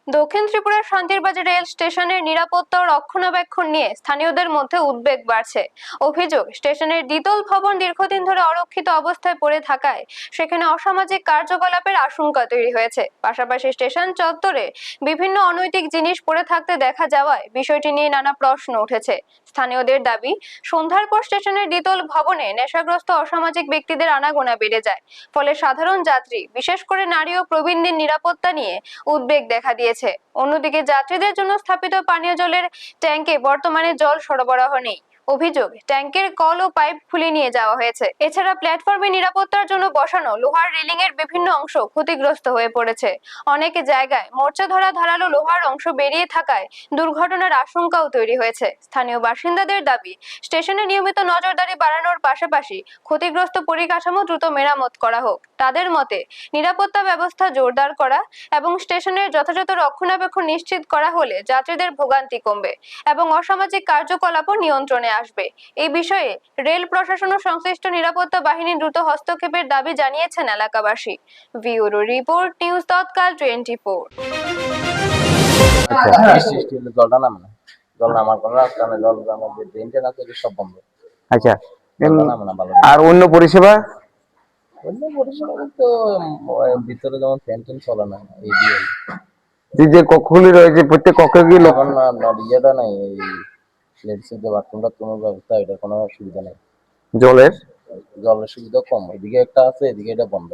দক্ষিণ ত্রিপুরার শান্তিরবাজার রেল স্টেশনের নিরাপত্তা ও রক্ষণাবেক্ষণ নিয়ে স্থানীয়দের মধ্যে উদ্বেগ বাড়ছে। অভিযোগ, স্টেশনের দ্বিতল ভবন দীর্ঘদিন ধরে অরক্ষিত অবস্থায় পড়ে থাকায় সেখানে অসামাজিক কার্যকলাপের আশঙ্কা তৈরি হয়েছে। পাশাপাশি স্টেশন চত্বরে বিভিন্ন অনৈতিক জিনিস পড়ে থাকতে দেখা যাওয়ায় বিষয়টি নিয়ে নানা প্রশ্ন উঠেছে। স্থানীয়দের দাবি, সন্ধ্যার পর স্টেশনের দ্বিতল ভবনে নেশাগ্রস্ত অসামাজিক ব্যক্তিদের আনাগোনা বেড়ে যায়। ফলে সাধারণ যাত্রী, বিশেষ করে নারী ও প্রবীণদের নিরাপত্তা নিয়ে উদ্বেগ দেখা দিয়েছে। অন্যদিকে যাত্রীদের জন্য স্থাপিত পানীয় জলের ট্যাঙ্কে বর্তমানে জল সরবরাহ নেই। অভিযোগ, ট্যাঙ্কের কল ও পাইপ খুলে নিয়ে যাওয়া হয়েছে। এছাড়া প্ল্যাটফর্মে নিরাপত্তার জন্য বসানো লোহার রেলিং এর বিভিন্ন অংশ ক্ষতিগ্রস্ত হয়ে পড়েছে। অনেক জায়গায় মোর্চা ধরা ধারালো লোহার অংশ বেরিয়ে থাকায় দুর্ঘটনার আশঙ্কাও তৈরি হয়েছে। স্থানীয় বাসিন্দাদের দাবি, স্টেশনে নিয়মিত নজরদারি বাড়ানোর পাশাপাশি ক্ষতিগ্রস্ত পরিকাঠামো দ্রুত মেরামত করা হোক। তাদের মতে, নিরাপত্তা ব্যবস্থা জোরদার করা এবং স্টেশনের যথাযথ রক্ষণাবেক্ষণ নিশ্চিত করা হলে যাত্রীদের ভোগান্তি কমবে এবং অসামাজিক কার্যকলাপও নিয়ন্ত্রণে আসবে। এই বিষয়ে রেল প্রশাসন ও সংশ্লিষ্ট নিরাপত্তা বাহিনী দ্রুত হস্তক্ষেপের দাবি জানিয়েছেন এলাকাবাসী। ব্যুরো রিপোর্ট, নিউজ তৎকাল 24। জলটা নামে না, জল নামার কোনো রাস্তা নেই, জল আমাদের ড্রেনটা না তৈরি সব বন্ধ। আচ্ছা, জলটা নামে না ভালো। আর অন্য পরিষেবা? অন্য পরিষেবা তো ভিতরে যেমন ফ্যান টেন চলে না, এই দিয়ে যে কক্ষগুলি রয়েছে প্রত্যেক কক্ষে কি এখন না ইয়েটা নাই, এই লেডিসের যে বাথরুমটা কোনো ব্যবস্থা, এটার কোনো সুবিধা নেই। জলের জলের সুবিধা কম, এদিকে একটা আছে, এদিকে এটা বন্ধ।